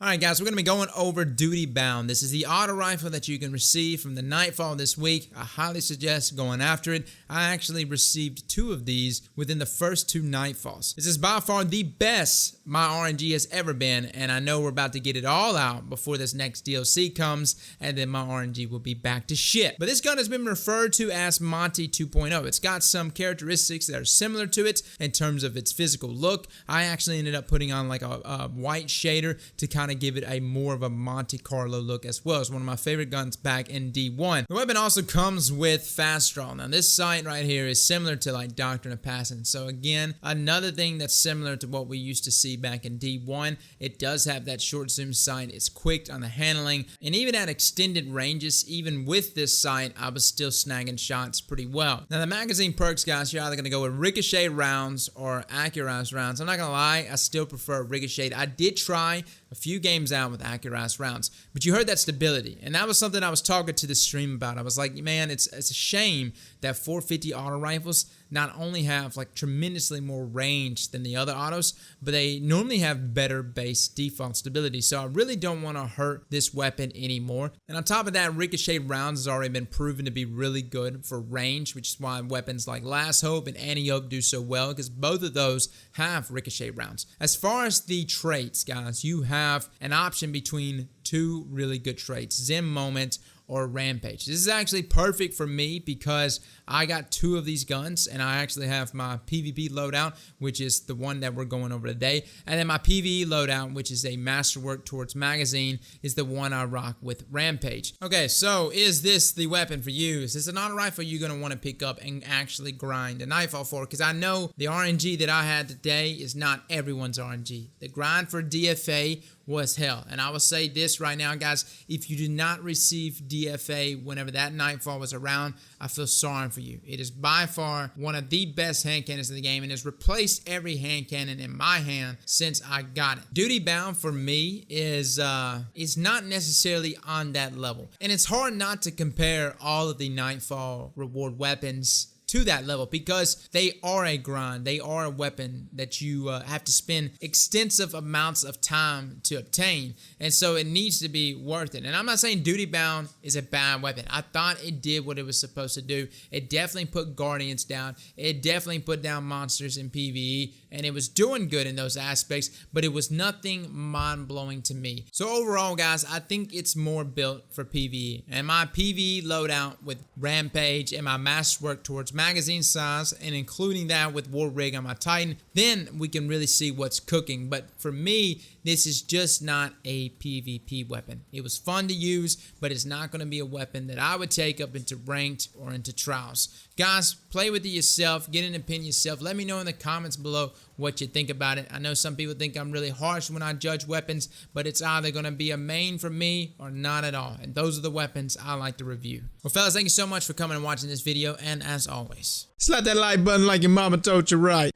Alright guys, we're going to be going over Duty Bound. This is the auto rifle that you can receive from the Nightfall this week. I highly suggest going after it. I actually received 2 of these within the first 2 Nightfalls. This is by far the best my RNG has ever been, and I know we're about to get it all out before this next DLC comes, and then my RNG will be back to shit. But this gun has been referred to as Monty 2.0. It's got some characteristics that are similar to it in terms of its physical look. I actually ended up putting on like a white shader to kind of give it a more of a Monte Carlo look as well. It's one of my favorite guns back in D1. The weapon also comes with fast draw. Now this sight right here is similar to like Doctrine of Passing. So again, another thing that's similar to what we used to see back in D1. It does have that short zoom sight. It's quick on the handling, and even at extended ranges, even with this sight, I was still snagging shots pretty well. Now the magazine perks, guys, you're either going to go with ricochet rounds or accurized rounds. I'm not going to lie, I still prefer ricochet. I did try a few games out with accurized rounds, but you heard that stability, and that was something I was talking to the stream about. I was like, man, it's a shame that 450 auto rifles not only have like tremendously more range than the other autos, but they normally have better base default stability. So I really don't want to hurt this weapon anymore. And on top of that, ricochet rounds has already been proven to be really good for range, which is why weapons like Last Hope and Anti-Yoke do so well, because both of those have ricochet rounds. As far as the traits, guys, you have an option between 2 really good traits: Zen Moment or Rampage. This is actually perfect for me because I got 2 of these guns, and I actually have my PvP loadout, which is the one that we're going over today, and then my PvE loadout, which is a Masterwork towards magazine, is the one I rock with Rampage. Okay, so is this the weapon for you? Is this an auto rifle you're going to want to pick up and actually grind a Nightfall for? Because I know the RNG that I had today is not everyone's RNG. The grind for DFA was hell. And I will say this right now, guys, if you did not receive DFA whenever that Nightfall was around, I feel sorry for you. It is by far one of the best hand cannons in the game and has replaced every hand cannon in my hand since I got it. Duty Bound for me is not necessarily on that level. And it's hard not to compare all of the Nightfall reward weapons to that level, because they are a grind. They are a weapon that you have to spend extensive amounts of time to obtain, and so it needs to be worth it. And I'm not saying Duty Bound is a bad weapon. I thought it did what it was supposed to do. It definitely put Guardians down. It definitely put down monsters in PvE, and it was doing good in those aspects, but it was nothing mind-blowing to me. So overall, guys, I think it's more built for PvE, and my PvE loadout with Rampage and my Masterwork towards magazine size, and including that with War Rig on my Titan, then we can really see what's cooking. But for me, this is just not a PvP weapon. It was fun to use, but it's not going to be a weapon that I would take up into ranked or into trials. Guys, play with it yourself, get an opinion yourself. Let me know in the comments below what you think about it. I know some people think I'm really harsh when I judge weapons, but it's either going to be a main for me or not at all. And those are the weapons I like to review. Well, fellas, thank you so much for coming and watching this video, and as always, slap that like button like your mama told you right.